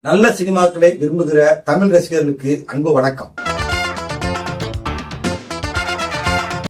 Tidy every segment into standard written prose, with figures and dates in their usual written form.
நல்ல சினிமாக்களை விரும்புகிற தமிழ் ரசிகர்களுக்கு அன்பு வணக்கம்.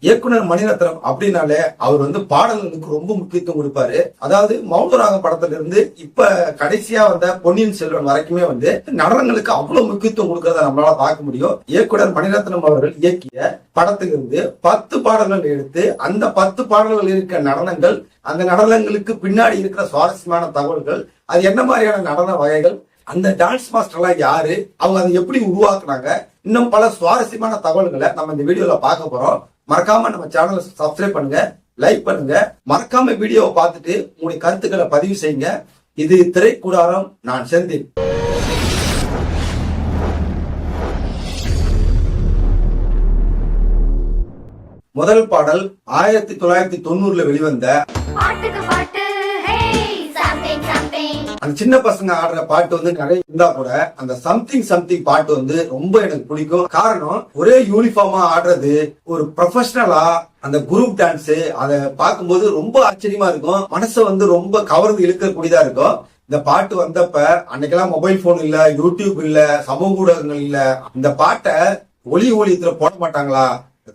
இயக்குனர் மணிரத்னம் அப்படின்னாலே அவர் பாடல்களுக்கு ரொம்ப முக்கியத்துவம் கொடுப்பாரு. அதாவது மௌனராகம் படத்துல இருந்து இப்ப கடைசியா வந்த பொன்னியின் செல்வன் வரைக்குமே நடனங்களுக்கு அவ்வளவு முக்கியத்துவம் கொடுக்கறத நம்மளால பார்க்க முடியும். இயக்குனர் மணிரத்னம் அவர்கள் இயக்கிய படத்திலிருந்து 10 பாடல்கள் எடுத்து அந்த 10 பாடல்கள் இருக்க நடனங்கள், அந்த நடனங்களுக்கு பின்னாடி இருக்கிற சுவாரஸ்யமான தகவல்கள், அது என்ன மாதிரியான நடன வகைகள், அந்த டான்ஸ் மாஸ்டர்லாம் யாரு, அவங்க அதை எப்படி உருவாக்குனாங்க, இன்னும் பல சுவாரஸ்யமான தகவல்களை நம்ம இந்த வீடியோல பார்க்க போறோம். மறக்காம நம்ம சேனலை சப்ஸ்கிரைப் பண்ணுங்க, லைக் பண்ணுங்க, மறக்காம வீடியோவை பார்த்துட்டு உங்களுடைய கருத்துக்களை பதிவு செய்யுங்க. இது திரைக்கூடாரம், நான் செந்தில். முதல் பாடல் 1990 வெளிவந்த அந்த சின்ன பசங்க ஆடுற பாட்டு நிறைய இருந்தா கூட அந்த சம்திங் பாட்டு ரொம்ப எனக்கு பிடிக்கும். காரணம், ஒரே யூனிஃபார்மா ஆடுறது, ஒரு ப்ரொஃபஷனலா அந்த குரூப் டான்ஸ், அதை பார்க்கும்போது ரொம்ப ஆச்சரியமா இருக்கும். மனசை ரொம்ப கவர்ந்து இழுக்கக்கூடியதா இருக்கும். இந்த பாட்டு வந்தப்ப அன்னைக்கெல்லாம் மொபைல் போன் இல்ல, யூடியூப் இல்ல, சமூக ஊடகங்கள் இல்ல. இந்த பாட்டை ஒளியத்துல போட மாட்டாங்களா,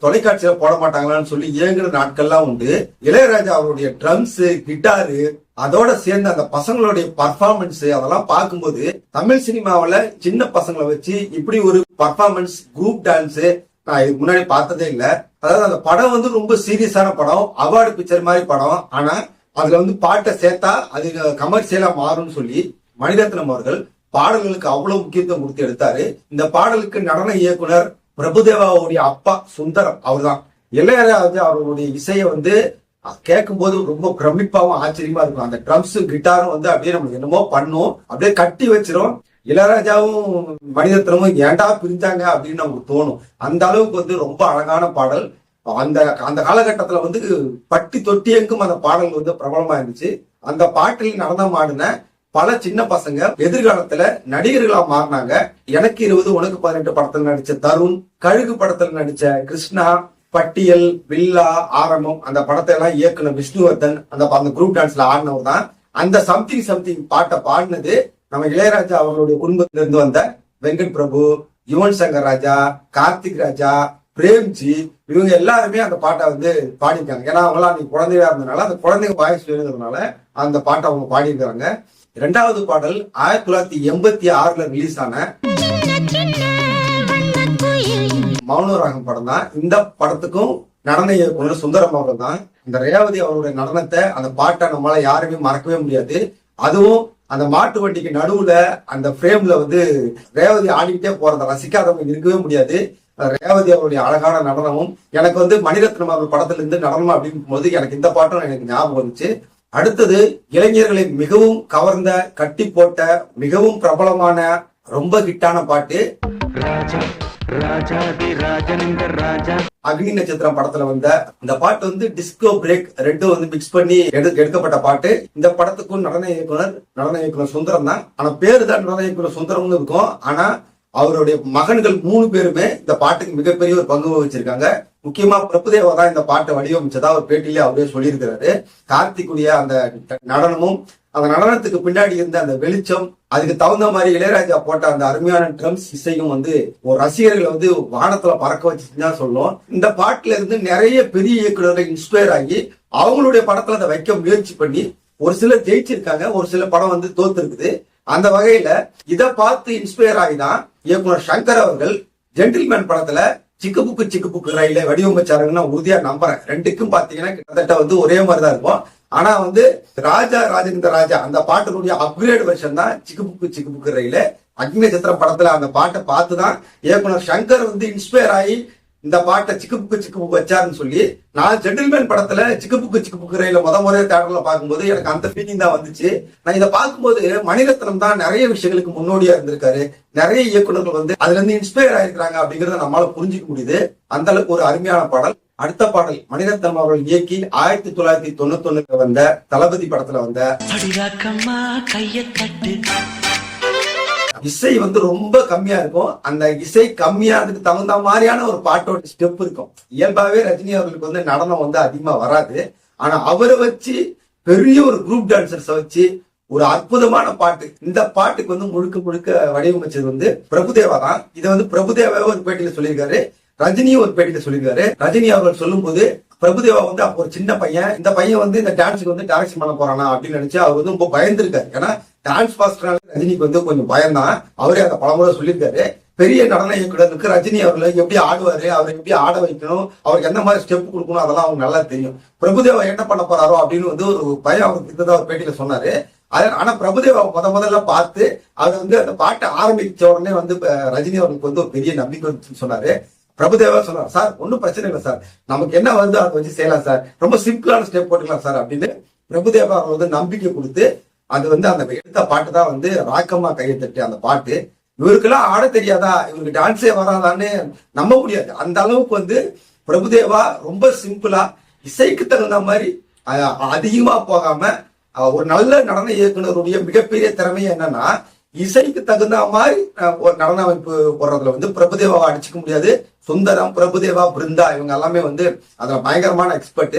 தொலைக்காட்சியில போட மாட்டாங்களான்னு சொல்லி ஏங்குற நாட்கள்லாம் உண்டு. இளையராஜா அவருடைய ட்ரம்ஸ், கிட்டாரு, அதோட சேர்ந்து அந்த பசங்களுடைய பர்ஃபார்மன்ஸ், அதெல்லாம் பார்க்கும்போது தமிழ் சினிமாவில சின்ன பசங்களை வச்சு இப்படி ஒரு பர்ஃபார்மன்ஸ், குரூப் டான்ஸ் நான் இதுக்கு முன்னாடி பார்த்ததே இல்ல. அதாவது அந்த படம் ரொம்ப சீரியஸான படம், அவார்டு பிக்சர் மாதிரி படம். ஆனா அதுல பாட்டை சேர்த்தா அது கமர்ஷியலா மாறும்னு சொல்லி மணிரத்னம் அவர்கள் பாடல்களுக்கு அவ்வளவு முக்கியத்துவம் கொடுத்து எடுத்தாரு. இந்த பாடலுக்கு நடன இயக்குனர் பிரபுதேவாவுடைய அப்பா சுந்தரம் அவர்தான். இளையராஜா அவருடைய இசையை கேட்கும் போது ரொம்ப பிரமிப்பாவும் ஆச்சரியமா இருக்கும். அந்த ட்ரம்ஸ், கிட்டாரும் அப்படியே நமக்கு என்னமோ பண்ணும், அப்படியே கட்டி வச்சிரும். இளையராஜாவும் மணிரத்னமும் ஏண்டா பிரிஞ்சாங்க அப்படின்னு நமக்கு தோணும். அந்த அளவுக்கு ரொம்ப அழகான பாடல். அந்த அந்த காலகட்டத்துல பட்டி தொட்டி எங்கும் அந்த பாடல் பிரபலமா இருந்துச்சு. அந்த பாட்டில் நடனம் ஆடின பல சின்ன பசங்க எதிர்காலத்துல நடிகர்களா மாறினாங்க. எனக்கு 20 உனக்கு 18 படத்துல நடிச்ச தருண், கழுகு படத்துல நடிச்ச கிருஷ்ணா, பட்டியல், வில்லா, ஆரம்பம், அந்த படத்தை எல்லாம் இயக்குனர் விஷ்ணுவர்தன் அந்த குரூப் டான்ஸ்ல ஆடினவர் தான். அந்த சம்திங் பாட்டை பாடினது நம்ம இளையராஜா அவர்களுடைய குடும்பத்திலிருந்து வந்த வெங்கட் பிரபு, யுவன் சங்கர் ராஜா, கார்த்திக் ராஜா, பிரேம்ஜி, இவங்க எல்லாருமே அந்த பாட்டை பாடியிருக்காங்க. ஏன்னா அவங்களாம் நீ குழந்தையா இருந்ததுனால அந்த குழந்தைங்க வாய்ஸ் வேணுங்கிறதுனால அந்த பாட்டை அவங்க பாடியிருக்காங்க. இரண்டாவது பாடல் 1986 ரிலீஸ் ஆன மௌனராகம் படம் தான். இந்த படத்துக்கும் நடன இயக்குனர் சுந்தரம் அவர்கள் தான். இந்த ரேவதி அவருடைய நடனத்தை, அந்த பாட்டை நம்மளால யாருமே மறக்கவே முடியாது. அதுவும் அந்த மாட்டு வண்டிக்கு நடுவுல அந்த பிரேம்ல ரேவதி ஆடிக்கிட்டே போறத ரசிக்காதவங்க இருக்கவே முடியாது. ரேவதி அவருடைய அழகான நடனமும் எனக்கு மணிரத்னம் அவர்கள் படத்துல இருந்து நடனம் அப்படிங்கும் போது எனக்கு இந்த பாட்டும் எனக்கு ஞாபகம் வந்துச்சு. அடுத்தது இளைஞர்களை மிகவும் கவர்ந்த, கட்டி போட்ட, மிகவும் பிரபலமான, ரொம்ப ஹிட்டான பாட்டு அக்னி நட்சத்திரம் படத்துல வந்த இந்த பாட்டு டிஸ்கோ பிரேக் ரெண்டும் மிக்ஸ் பண்ணி எடுக்கப்பட்ட பாட்டு. இந்த படத்துக்கும் நடன இயக்குனர் சுந்தரம் தான். ஆனா பேரு தான் நடன இயக்குனர் சுந்தரம்னு இருக்கும். ஆனா அவருடைய மகன்கள் 3 பேருமே இந்த பாட்டுக்கு மிகப்பெரிய ஒரு பங்கு வகிச்சிருக்காங்க. முக்கியமா பிரபுதேவா தான் இந்த பாட்டை வடிவமைச்சதா ஒரு பேட்டியிலே அவரே சொல்லியிருக்கிறாரு. கார்த்திக்குடைய அந்த நடனமும், அந்த நடனத்துக்கு பின்னாடி இருந்த அந்த வெளிச்சம், அதுக்கு தகுந்த மாதிரி இளையராஜா போட்ட அந்த அருமையான ட்ரம்ஸ் இசையும் ஒரு ரசிகர்களை வானத்துல பறக்க வச்சுன்னு தான் சொல்லும். இந்த பாட்டுல இருந்து நிறைய பெரிய இயக்குநர்கள் இன்ஸ்பயர் ஆகி அவங்களுடைய படத்துல அதை வைக்க முயற்சி பண்ணி ஒரு சிலர் ஜெயிச்சிருக்காங்க, ஒரு சில படம் தோத்து இருக்குது. அந்த வகையில இதை பார்த்து இன்ஸ்பயர் ஆகிதான் இயக்குனர் சங்கர் அவர்கள் ஜென்டில்மேன் படத்துல சிக்கு புக்கு ரயில வடிவமைச்சாருன்னு உறுதியா நம்புறேன். ரெண்டுக்கும் பாத்தீங்கன்னா கிட்டத்தட்ட ஒரே மாதிரிதான் இருக்கும். ஆனா ராஜா ராஜேந்திர ராஜா அந்த பாட்டினுடைய அப்கிரேட் வெர்ஷன் தான் சிக்கு புக்கு ரயில. அக்னி நட்சத்திரம் படத்துல அந்த பாட்டை பார்த்துதான் இயக்குனர் சங்கர் இன்ஸ்பயர் ஆகி இந்த பாட்டை சிக்கு புக்கு வச்சாருன்னு சொல்லி, நான் ஜென்டில்மேன் படத்துல சிக்கு புக்கு ரயில முறைய தேட்டர்ல பார்க்கும்போது எனக்கு அந்த ஃபீலிங் தான் வந்துச்சு. நான் இதை பார்க்கும்போது மணிரத்னம் தான் நிறைய விஷயங்களுக்கு முன்னோடியா இருந்திருக்காரு. நிறைய இயக்குநர்கள் அதுல இருந்து இன்ஸ்பயர் ஆயிருக்காங்க அப்படிங்கறத நம்மளால புரிஞ்சுக்க முடியுது. அந்த அளவுக்கு ஒரு அருமையான பாடல். அடுத்த பாடல் மணிரத்னம் அவர்கள் இயக்கி 1991 வந்த தளபதி படத்துல வந்த இசை ரொம்ப கம்மியா இருக்கும். அந்த இசை கம்மியானதுக்கு தகுந்த மாதிரியான ஒரு பாட்டோட ஸ்டெப் இருக்கும். இயல்பாவே ரஜினி அவர்களுக்கு நடனம் அதிகமா வராது. ஆனா அவரை வச்சு பெரிய ஒரு குரூப் டான்சர்ஸை வச்சு ஒரு அற்புதமான பாட்டு. இந்த பாட்டுக்கு வந்து முழுக்க முழுக்க வடிவமைச்சது வந்து பிரபுதேவா தான். இதை வந்து பிரபுதேவாவே ஒரு பேட்டியில சொல்லியிருக்காரு, ரஜினியும் ஒரு பேட்டியில சொல்லியிருக்காரு. ரஜினி அவர்கள் சொல்லும் போது பிரபுதேவா வந்து அப்போ ஒரு சின்ன பையன், இந்த பையன் வந்து இந்த டான்ஸுக்கு வந்து டைரக்ஷன் பண்ண போறானா அப்படின்னு நினைச்சு அவர் வந்து ரொம்ப பயந்துருக்காரு. ஏன்னா டான்ஸ் மாஸ்டர் ரஜினிக்கு வந்து கொஞ்சம் பயம்தான். அவரே அந்த பலமுறை சொல்லியிருக்காரு. பெரிய நடன இயக்குனருக்கு ரஜினி அவர்களை எப்படி ஆடுவாரு, அவரை எப்படி ஆட வைக்கணும், அவருக்கு எந்த மாதிரி ஸ்டெப் கொடுக்கணும், அதெல்லாம் அவங்களுக்கு நல்லா தெரியும். பிரபுதேவா என்ன பண்ண போறாரோ அப்படின்னு வந்து ஒரு பயம் அவருக்கு இருந்ததா ஒரு பேட்டியில சொன்னாரு. ஆனா பிரபுதேவா முதல்ல பார்த்து அவர் வந்து அந்த பாட்டை ஆரம்பிச்ச உடனே வந்து ரஜினி அவருக்கு வந்து ஒரு பெரிய நம்பிக்கை வந்துச்சுன்னு சொன்னாரு. பிரபுதேவா சொன்னார், சார் ஒன்னும் பிரச்சனை இல்லை சார், நமக்கு என்ன வந்து அதை வச்சு செய்யலாம் சார், ரொம்ப சிம்பிளான ஸ்டெப் போட்டுக்கலாம் சார் அப்படின்னு பிரபுதேவா அவர் வந்து நம்பிக்கை கொடுத்து அது வந்து அந்த எடுத்த பாட்டு தான் வந்து ராக்கமா கையை தட்டி அந்த பாட்டு. இவருக்கெல்லாம் ஆட தெரியாதா, இவருக்கு டான்ஸே வராதான்னு நம்ப முடியாது. அந்த அளவுக்கு வந்து பிரபுதேவா ரொம்ப சிம்பிளா இசைக்கு தகுந்த மாதிரி அதிகமா போகாம ஒரு நல்ல நடன இயக்குனருடைய மிகப்பெரிய திறமை என்னன்னா இசைக்கு தகுந்த மாதிரி ஒரு நடன அமைப்பு போடுறதுல வந்து பிரபுதேவாவை அடிச்சுக்க முடியாது. சுந்தரம், பிரபுதேவா, பிருந்தா இவங்க எல்லாமே வந்து அதுல பயங்கரமான எக்ஸ்பர்ட்.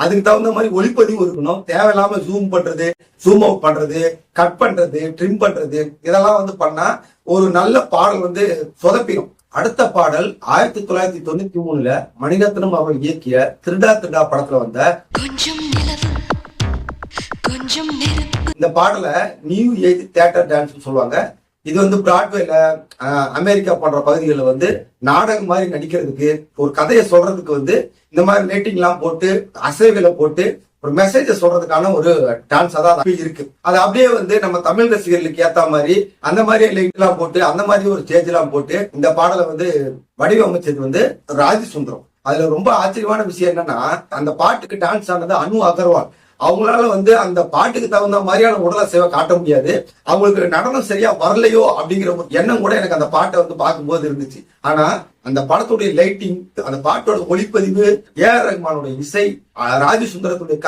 அதுக்கு தகுந்த மாதிரி ஒளிப்பதிவு இருக்கணும். தேவையில்லாம ஜூம் பண்றது, ஜூம் அவுட் பண்றது, கட் பண்றது, ட்ரிம் பண்றது இதெல்லாம் வந்து பண்ணா ஒரு நல்ல பாடல் வந்து சொதப்பிடும். அடுத்த பாடல் 1993 மணிரத்னம் அவர்கள் இயக்கிய திருடா திருடா படத்துல வந்த இந்த பாடலை நியூ ஏஜ் தியேட்டர் டான்ஸ் சொல்லுவாங்க. இது வந்து பிராட்வேல அமெரிக்கா போன்ற பகுதிகளில் வந்து நாடகம் மாதிரி நடிக்கிறதுக்கு, ஒரு கதையை சொல்றதுக்கு வந்து இந்த மாதிரி லைட்டிங் எல்லாம் போட்டு அசைவுகளை போட்டு ஒரு மெசேஜ சொல்றதுக்கான ஒரு டான்ஸ் தான் இருக்கு. அது அப்படியே வந்து நம்ம தமிழ் ரசிகர்களுக்கு ஏத்த மாதிரி அந்த மாதிரி லைட் எல்லாம் போட்டு அந்த மாதிரி ஒரு ஸ்டேஜ் எல்லாம் போட்டு இந்த பாடலை வந்து வடிவமைச்சது வந்து ராஜி சுந்தரம். அதுல ரொம்ப ஆச்சரியமான விஷயம் என்னன்னா அந்த பாட்டுக்கு டான்ஸ் ஆனது அனு அகர்வால். அவங்களால வந்து அந்த பாட்டுக்கு தகுந்த மாதிரியான உடலை சேவை காட்ட முடியாது. அவங்களுக்கு நடனம் சரியா வரலையோ அப்படிங்கிற ஒரு எண்ணம் கூட எனக்கு அந்த பாட்டை வந்து பார்க்கும்போது இருந்துச்சு. ஆனா அந்த படத்துடைய லைட்டிங், அந்த பாட்டோட ஒளிப்பதிவு, ஏஆர் ரஹ்மானுடைய இசை, ராஜி சுந்தரத்துடைய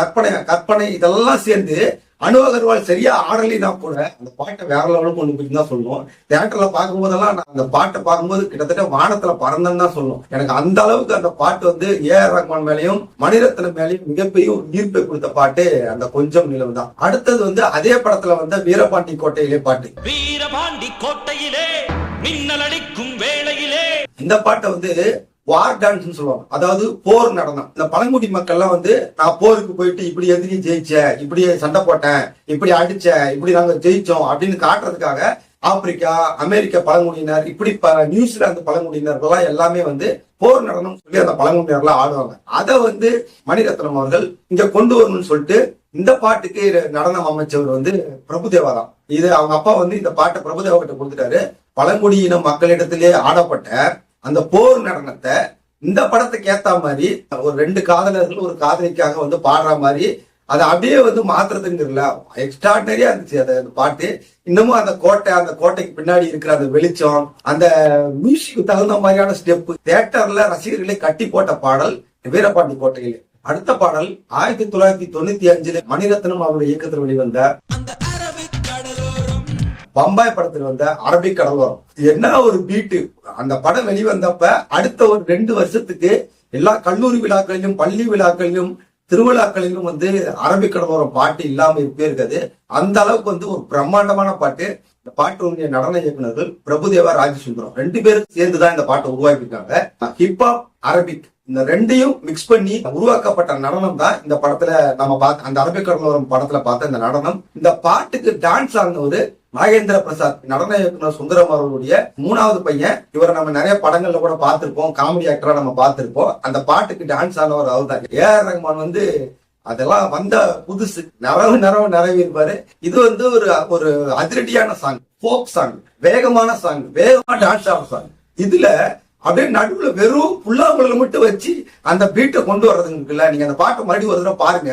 கற்பனை இதெல்லாம் சேர்ந்து அனு அகர்வால் சரியா ஆடலைனா கூட அந்த பாட்டை வேற லெவலுக்கு கொண்டு போய் தான் சொல்லுவோம். தியேட்டர்ல பார்க்கும் போதெல்லாம் நான் அந்த பாட்டை பார்க்கும்போது கிட்டத்தட்ட வானத்துல பறந்தன்னு தான் சொல்லுவோம். எனக்கு அந்த அளவுக்கு அந்த பாட்டு வந்து ஏஆர் ரஹ்மான் மேலையும் மணிரத்னம் மேலையும் மிகப்பெரிய ஈர்ப்பை கொடுத்த பாட்டு அந்த கொஞ்சம் நிலவு தான். அடுத்தது வந்து அதே படத்துல வந்த வீரபாண்டி கோட்டையிலே பாட்டு. வீரபாண்டி கோட்டையிலே மின்னல் அடிக்கும் வேளையிலே இந்த பாட்டை வந்து வார் டான்ஸ் சொல்லுவாங்க. அதாவது போர் நடனம். இந்த பழங்குடி மக்கள் எல்லாம் வந்து நான் போருக்கு போயிட்டு இப்படி எதிரி ஜெயிச்சேன், இப்படி சண்டை போட்டேன், இப்படி அடிச்சேன், இப்படி நாங்க ஜெயிச்சோம் அப்படின்னு காட்டுறதுக்காக ஆப்பிரிக்கா, அமெரிக்க பழங்குடியினர், இப்படி நியூசிலாந்து பழங்குடியினர்கள் எல்லாமே வந்து போர் நடனம் சொல்லி அந்த பழங்குடியினர்லாம் ஆடுவாங்க. அதை வந்து மணிரத்னம் அவர்கள் இங்க கொண்டு வரணும்னு சொல்லிட்டு இந்த பாட்டுக்கு நடனம் அமைச்சவர் வந்து பிரபுதேவா தான். இது அவங்க அப்பா வந்து இந்த பாட்டை பிரபுதேவா கிட்ட கொடுத்துட்டாரு. பழங்குடியின மக்களிடத்திலே ஆடப்பட்ட அந்த போர் நடனத்தை இந்த படத்துக்கு ஏத்த மாதிரி ஒரு ரெண்டு காதலர்கள் ஒரு காதலிக்காக வந்து பாடுற மாதிரி அதை அப்படியே வந்து மாத்துறதுங்கிறல எக்ஸ்ட்ராடனரியா இருந்துச்சு அந்த பாட்டு. இன்னமும் அந்த கோட்டைக்கு பின்னாடி இருக்கிற அந்த வெளிச்சம், அந்த மியூசிக்கு தகுந்த மாதிரியான ஸ்டெப், தியேட்டர்ல ரசிகர்களை கட்டி போட்ட பாடல் வீரபாண்டி கோட்டையில். அடுத்த பாடல் 1995 மணிரத்னம் அவருடைய இயக்கத்தில் வெளிவந்த பம்பாய் படத்தில் வந்த அரபிக் கடலோரம். என்ன ஒரு பீட்டு! அந்த படம் வெளிவந்தப்ப அடுத்த ஒரு 2 வருஷத்துக்கு எல்லா கல்லூரி விழாக்களிலும், பள்ளி விழாக்களிலும், திருவிழாக்களிலும் வந்து அரபிக் கடலோரம் பாட்டு இல்லாம இருக்காது. அந்த அளவுக்கு வந்து ஒரு பிரம்மாண்டமான பாட்டு. இந்த பாட்டு நடன இயக்குனர்கள் பிரபுதேவா, ராஜி சுந்தரம் 2 பேரும் சேர்ந்துதான் இந்த பாட்டை உருவாக்கிருக்காங்க. ஹிப்ஹாப், அரபிக் இந்த ரெண்டையும் மிக்ஸ் பண்ணி உருவாக்கப்பட்ட நடனம் தான் இந்த படத்துல நம்ம பார்த்த அந்த அரபிக் கடலோரம் படத்துல பார்த்த இந்த நடனம். இந்த பாட்டுக்கு டான்ஸ் ஆனவர் நாகேந்திர பிரசாத், நடன இயக்குனர் சுந்தரம் அவர்களுடைய 3வது பையன். இவரை நம்ம நிறைய படங்கள்ல கூட பார்த்திருப்போம், காமெடி ஆக்டரா நம்ம பார்த்திருப்போம். அந்த பாட்டுக்கு டான்ஸ் ஆனவர் அவர் தான். ஏஆர் ரஹ்மான் வந்து அதெல்லாம் வந்த புதுசு நிறைவு இருப்பாரு. இது வந்து ஒரு அதிரடியான சாங், ஃபோக் சாங், வேகமான சாங், வேகமா டான்ஸ் ஆன சாங். இதுல அப்படியே நடுவுல வெறும் புல்லாங்குழல் மட்டும் வச்சு அந்த பீட்டை கொண்டு வர்றதுக்குள்ள நீங்க அந்த பாட்டை மறுபடியும் ஒரு தடவை பாருங்க.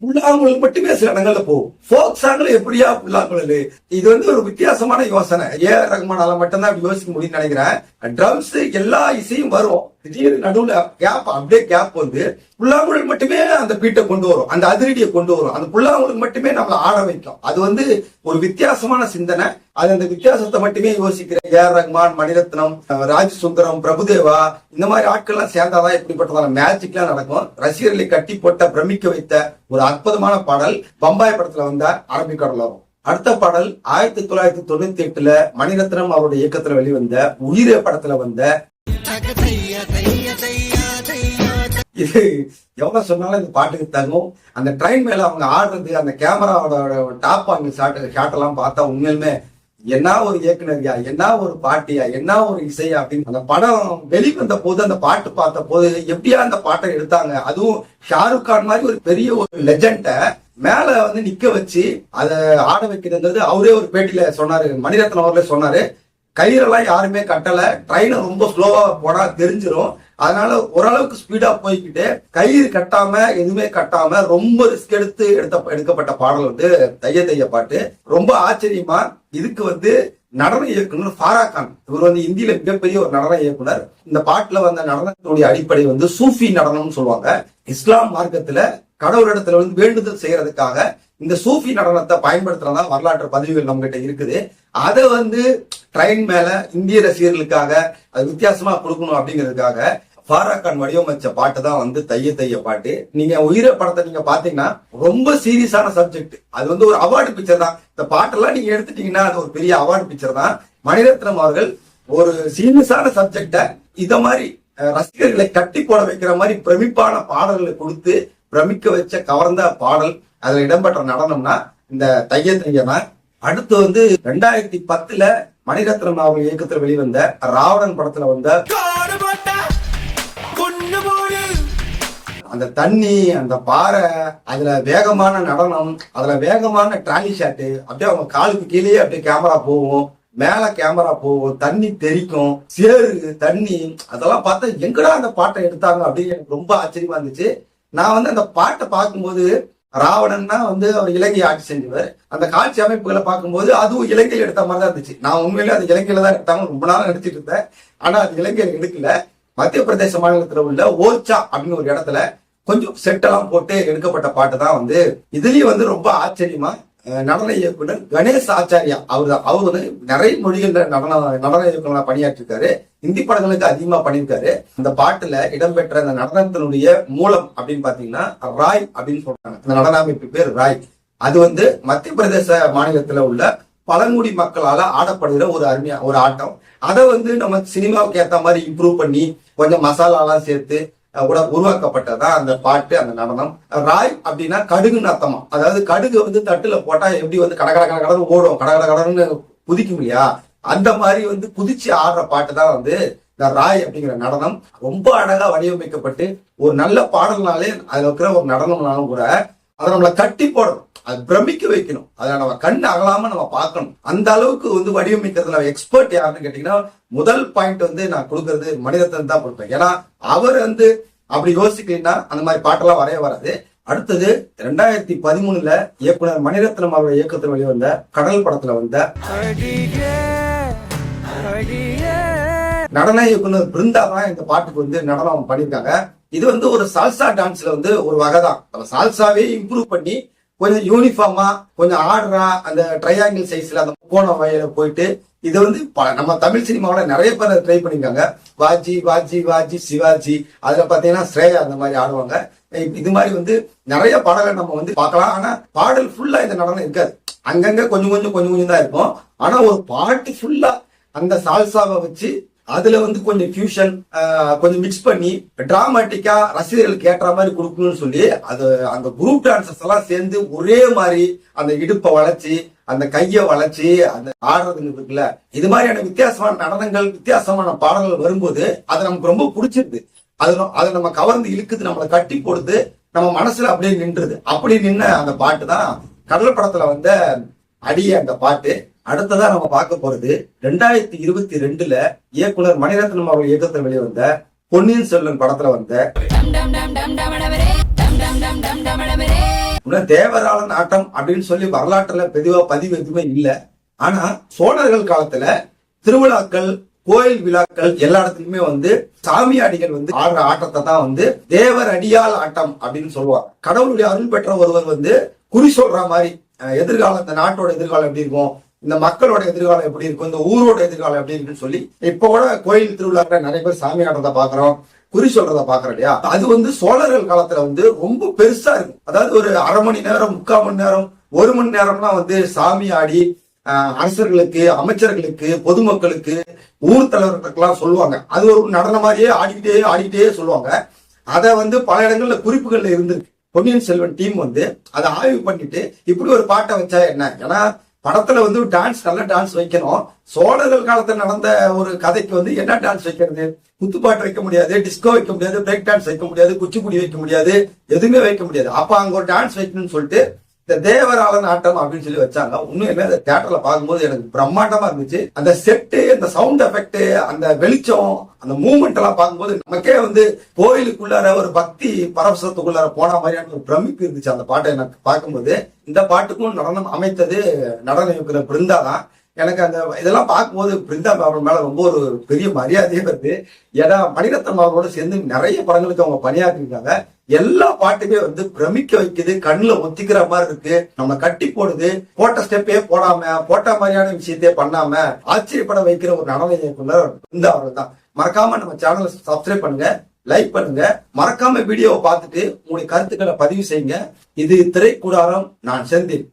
புல்லாங்குழல் மட்டுமே சில இடங்கள்ல போகும். ஃபோக் சாங்ல எப்படியா புல்லாங்குழல்? இது வந்து ஒரு வித்தியாசமான யோசனை. ஏஆர் ரஹ்மானால மட்டும்தான் அப்படி யோசிக்க முடியும்னு நினைக்கிறேன். ட்ரம்ஸ் எல்லா இசையும் வரும், திடீர்னு நடுவுல கேப் வந்து புல்லாங்குழல் மட்டுமே அந்த பீட்டை கொண்டு வரும், அந்த அதிரடியை கொண்டு வரும். அந்த புல்லாங்குழல் மட்டுமே நம்மளை ஆட வைக்கும். அது வந்து ஒரு வித்தியாசமான சிந்தனை. அது அந்த வித்தியாசத்தை மட்டுமே யோசிக்கிற ஏஆர் ரஹ்மான், மணிரத்னம், ராஜி சுந்தரம், பிரபுதேவா இந்த மாதிரி ஆட்கள்லாம் சேர்ந்தாதான் இப்படிப்பட்டதான மேஜிக்லாம் நடக்கும். ரசிகர்களை கட்டி போட்ட பிரமிக்க வைத்த ஒரு அற்புதமான பாடல் பம்பாய் படத்துல வந்த அரபிக் கடலோரம். அடுத்த பாடல் 1998 மணிரத்னம் அவருடைய இயக்கத்துல வெளிவந்த உயிரே படத்துல வந்த இது எவ்வளவு சொன்னாலும் இந்த பாட்டுக்கு தங்கும். அந்த ட்ரெயின் மேல அவங்க ஆடுறது, அந்த கேமராவோட டாப் ஆங்கிள் ஷாட் எல்லாம் பார்த்தா உண்மையிலுமே என்ன ஒரு இயக்குனரியா, என்ன ஒரு பாட்டியா, என்ன ஒரு இசையா அப்படின்னு. அந்த படம் வெளிவந்த போது அந்த பாட்டு பார்த்த போது எப்படியா அந்த பாட்டை எடுத்தாங்க. அதுவும் ஷாருக் கான் மாதிரி ஒரு பெரிய ஒரு லெஜண்ட மேல வந்து நிக்க வச்சு அதை ஆட வைக்கிறது. அவரே ஒரு பேட்டியில சொன்னாரு, மணிரத்னம் அவர்களே சொன்னாரு, கயிறெல்லாம் யாருமே கட்டல, ட்ரெயினை ரொம்ப ஸ்லோவா போனா தெரிஞ்சிடும், அதனால ஓரளவுக்கு ஸ்பீடா போய்கிட்டு கயிறு கட்டாம எதுவுமே கட்டாம ரொம்ப ரிஸ்க் எடுக்கப்பட்ட பாடல் வந்து தைய தைய பாட்டு. ரொம்ப ஆச்சரியமா இதுக்கு வந்து நடன இயக்குனர் ஃபாரா கான், இவர் வந்து இந்தியில மிகப்பெரிய ஒரு நடன இயக்குனர். இந்த பாட்டுல வந்த நடனத்தினுடைய அடிப்படை வந்து சூஃபி நடனம்னு சொல்லுவாங்க. இஸ்லாம் மார்க்கத்துல கடவுளிடத்துல வந்து வேண்டுதல் செய்யறதுக்காக இந்த சூஃபி நடனத்தை பயன்படுத்துறதா வரலாற்று பதிவுகள் நம்ம கிட்ட இருக்குது. அதை வந்து ட்ரெயின் மேல இந்திய ரசிகர்களுக்காக அது வித்தியாசமா கொடுக்கணும் அப்படிங்கிறதுக்காக ஃபாரா கான் வடிவமைச்ச பாட்டு தான் வந்து தைய தைய பாட்டு. நீங்க உயிரை படத்தை நீங்க பாத்தீங்கன்னா ரொம்ப சீரியஸான சப்ஜெக்ட். அது வந்து ஒரு அவார்டு பிக்சர் தான். இந்த பாட்டெல்லாம் நீங்க எடுத்துட்டீங்கன்னா அது ஒரு பெரிய அவார்டு பிக்சர் தான். மணிரத்னம் அவர்கள் ஒரு சீரியஸான சப்ஜெக்ட இத மாதிரி ரசிகர்களை கட்டி போட வைக்கிற மாதிரி பிரமிப்பான பாடல்களை கொடுத்து பிரமிக்க வச்ச கவர்ந்த பாடல். அதுல இடம்பெற்ற நடனம்னா இந்த தைய தைய தான். அடுத்து வந்து 2010 மணிரத்னம் அவர்கள் இயக்கத்தில் வெளிவந்த ராவணன் படத்துல வந்த அந்த தண்ணி, அந்த பாறை, அதுல வேகமான நடனம், அதுல வேகமான ட்ராலி ஷாட்டு, அப்படியே அவங்க காலுக்கு கீழே அப்படியே கேமரா போகும், மேல கேமரா போகும், தண்ணி தெரிக்கும், சேரு தண்ணி, அதெல்லாம் பார்த்தா எங்கடா அந்த பாட்டை எடுத்தாங்க அப்படின்னு எனக்கு ரொம்ப ஆச்சரியமா இருந்துச்சு. நான் வந்து அந்த பாட்டை பார்க்கும்போது ராவணன்னா வந்து அவர் இலங்கை ஆட்சி செஞ்சவர். அந்த காட்சி அமைப்புகளை பார்க்கும்போது அதுவும் இலங்கையில் எடுத்த மாதிரி தான் இருந்துச்சு. நான் உண்மையிலே அது இலங்கையில தான் எடுத்தாங்க ரொம்ப நாள் நடிச்சிட்டு இருந்தேன். ஆனா அது இலங்கையில எடுக்கல. மத்திய பிரதேச மாநிலத்தில் உள்ள ஓர்ச்சா அப்படின்னு ஒரு இடத்துல கொஞ்சம் செட் எல்லாம் போட்டு எடுக்கப்பட்ட பாட்டு தான் வந்து. இதுலயும் வந்து ரொம்ப ஆச்சரியமா நடன இயக்குனர் கணேஷ் ஆச்சாரியா அவர் வந்து நிறைய மொழிகள்ல நடன இயக்குனரா பணியாற்றிருக்காரு. இந்தி படங்களுக்கு அதிகமா பண்ணியிருக்காரு. அந்த பாட்டுல இடம்பெற்ற அந்த நடனத்தினுடைய மூலம் அப்படின்னு பாத்தீங்கன்னா ராய் அப்படின்னு சொல்றாங்க. அந்த நடன அமைப்பு பேர் ராய். அது வந்து மத்திய பிரதேச மாநிலத்துல உள்ள பழங்குடி மக்களால ஆடப்படுகிற ஒரு ஆட்டம். அதை வந்து நம்ம சினிமாவுக்கு ஏத்த மாதிரி இம்ப்ரூவ் பண்ணி கொஞ்சம் மசாலாலாம் சேர்த்து உருவாக்கப்பட்டதான் அந்த பாட்டு, அந்த நடனம். ராய் அப்படின்னா கடுகுன்னு அர்த்தமா. அதாவது கடுகு வந்து தட்டுல போட்டா எப்படி வந்து கடகடன்னு ஓடும், கடகடன்னு குதிக்கும் இல்லையா, அந்த மாதிரி வந்து குதிச்சு ஆடுற பாட்டு தான் வந்து இந்த ராய் அப்படிங்கிற நடனம். ரொம்ப அழகா வடிவமைக்கப்பட்டு ஒரு நல்ல பாடல்னாலே அதுல இருக்கிற ஒரு நடனம்னாலும் கூட அதை நம்மளை கட்டி போடணும், அது பிரமிக்க வைக்கணும், அதை நம்ம கண்ணு அகலாம நம்ம பார்க்கணும். அந்த அளவுக்கு வந்து வடிவமைக்கிறதுல எக்ஸ்பர்ட் யாருன்னு கேட்டீங்கன்னா முதல் பாயிண்ட் வந்து நான் கொடுக்கறது மணிரத்னம் தான் கொடுப்பேன். ஏன்னா அவர் வந்து அப்படி யோசிக்கலன்னா அந்த மாதிரி பாட்டெல்லாம் வராது. அடுத்தது 2013 இயக்குனர் மணிரத்னம் அவருடைய இயக்கத்தில் வெளிவந்த கடல் படத்துல வந்த நடன இயக்குனர் பிருந்தா தான் இந்த பாட்டுக்கு வந்து நடனம் பண்ணியிருக்காங்க. இது வந்து ஒரு சால்சா டான்ஸ்ல வந்து ஒரு வகை தான். சால்சாவே இம்ப்ரூவ் பண்ணி கொஞ்சம் யூனிஃபார்மா கொஞ்சம் ஆடுறா அந்த ட்ரையாங்கிள் சைஸ்ல அந்த கோண வகையில போயிட்டு இது வந்து நம்ம தமிழ் சினிமாவில நிறைய பேர் ட்ரை பண்ணிருக்காங்க. வாஜி வாஜி வாஜி சிவாஜி, அதுல பாத்தீங்கன்னா ஸ்ரேயா அந்த மாதிரி ஆடுவாங்க. இது மாதிரி வந்து நிறைய பாடல்கள் நம்ம வந்து பார்க்கலாம். ஆனா பாடல் ஃபுல்லா இந்த நடனம் இருக்காது, அங்கங்க கொஞ்சம் கொஞ்சம் தான் இருக்கும். ஆனா ஒரு பாட்டு ஃபுல்லா அந்த சால்சாவை வச்சு அதுல வந்து கொஞ்சம் ஃபியூஷன் கொஞ்சம் மிக்ஸ் பண்ணி டிராமாட்டிக்கா ரசிகர்களுக்கு ஏற்ற மாதிரி கொடுக்கணும்னு சொல்லி அது அந்த குரூப் டான்சர்ஸ் எல்லாம் சேர்ந்து ஒரே மாதிரி அந்த இடுப்பை வளைச்சி அந்த கையை வளைச்சி அந்த ஆடுறதுன்னு இருக்குல்ல, இது மாதிரியான வித்தியாசமான நடனங்கள் வித்தியாசமான பாடல்கள் வரும்போது அது நமக்கு ரொம்ப பிடிச்சிருது. அதை நம்ம கவர்ந்து இழுக்குது, நம்மளை கட்டி போடுது, நம்ம மனசுல அப்படியே நின்றுது. அப்படி நின்ன அந்த பாட்டு தான் கடல் படத்துல வந்த அடிய அந்த பாட்டு. அடுத்ததா நம்ம பார்க்க போறது 2022 இயக்குனர் மணிரத்னம் அவர்கள் இயக்கத்தில் வெளிவந்த பொன்னியின் செல்வன் படத்துல வந்த தேவராளன் ஆட்டம் அப்படின்னு சொல்லி வரலாற்றுல பதிவு எதுவுமே இல்ல. ஆனா சோழர்கள் காலத்துல திருவிழாக்கள் கோயில் விழாக்கள் எல்லா இடத்துலயுமே வந்து சாமியாடிகள் வந்து ஆடுற ஆட்டத்தை தான் வந்து தேவர் அடியால் ஆட்டம் அப்படின்னு சொல்லுவாங்க. கடவுளுடைய அருள் பெற்ற ஒருவர் வந்து குறி சொல்ற மாதிரி எதிர்காலம், இந்த நாட்டோட எதிர்காலம் எப்படி இருக்கும், இந்த மக்களோட எதிர்காலம் எப்படி இருக்கும், இந்த ஊரோட எதிர்காலம் எப்படி இருக்குன்னு சொல்லி இப்ப கூட கோயில் திருவிழாக்கள் நிறைய பேர் சாமி ஆடுறத பாக்குறோம், குறி சொல்றத பாக்குறோம் இல்லையா. அது வந்து சோழர்கள் காலத்துல வந்து ரொம்ப பெருசா இருக்கும். அதாவது ஒரு அரை மணி நேரம் 3/4 மணி நேரம் 1 மணி நேரம்லாம் வந்து சாமி ஆடி அரசர்களுக்கு, அமைச்சர்களுக்கு, பொதுமக்களுக்கு, ஊர் தலைவர்களுக்கெல்லாம் சொல்லுவாங்க. அது ஒரு நடன மாதிரியே ஆடிக்கிட்டே சொல்லுவாங்க. அத வந்து பல இடங்கள்ல குறிப்புகள்ல இருந்திருக்கு. பொன்னியின் செல்வன் டீம் வந்து அதை ஆய்வு பண்ணிட்டு இப்படி ஒரு பாட்டை வச்சா என்ன, ஏன்னா படத்துல வந்து டான்ஸ், நல்ல டான்ஸ் வைக்கணும். சோழர்கள் காலத்துல நடந்த ஒரு கதைக்கு வந்து என்ன டான்ஸ் வைக்கிறது? குத்துப்பாட்டு வைக்க முடியாது, டிஸ்கோ வைக்க முடியாது, பிரேக் டான்ஸ் வைக்க முடியாது, குச்சிப்புடி வைக்க முடியாது, எதுவுமே வைக்க முடியாது. அப்ப அங்க ஒரு டான்ஸ் வைக்கணும்னு சொல்லிட்டு இந்த தேவராளன் ஆட்டம் அப்படின்னு சொல்லி வச்சாங்க. உண்மையிலே அந்த தியேட்டர்ல பார்க்கும்போது எனக்கு பிரம்மாண்டமா இருந்துச்சு. அந்த செட்டு, அந்த சவுண்ட் எஃபெக்ட், அந்த வெளிச்சம், அந்த மூவ்மெண்ட் எல்லாம் பார்க்கும்போது நமக்கே வந்து கோயிலுக்குள்ளார ஒரு பக்தி பரவசத்துக்குள்ளார போன மாதிரியான ஒரு பிரமிப்பு இருந்துச்சு அந்த பாட்டை எனக்கு பார்க்கும்போது. இந்த பாட்டுக்கும் நடனம் அமைத்தது நடன இயக்குனர் பிருந்தா தான். எனக்கு அந்த இதெல்லாம் பார்க்கும்போது பிருந்தா அவர்கள் மேல ரொம்ப ஒரு பெரிய மரியாதையே வருது. ஏன்னா மணிரத்னம் அவர்களோட சேர்ந்து நிறைய படங்களுக்கு அவங்க பணியாற்றிருக்காங்க. எல்லா பாட்டுமே வந்து பிரமிக்க வைக்குது, கண்ணுல ஒத்திக்கிற மாதிரி இருக்கு, நம்ம கட்டி போடுது. போட்ட ஸ்டெப்பே போடாம, போட்ட மாதிரியான விஷயத்தையே பண்ணாம ஆச்சரியப்பட வைக்கிற ஒரு நடன இயக்குனர் பிருந்தா அவர்கள் தான். மறக்காம நம்ம சேனலை சப்ஸ்கிரைப் பண்ணுங்க, லைக் பண்ணுங்க, மறக்காம வீடியோவை பார்த்துட்டு உங்களுடைய கருத்துக்களை பதிவு செய்யுங்க. இது திரைக்கூடாரம், நான் செந்தில்.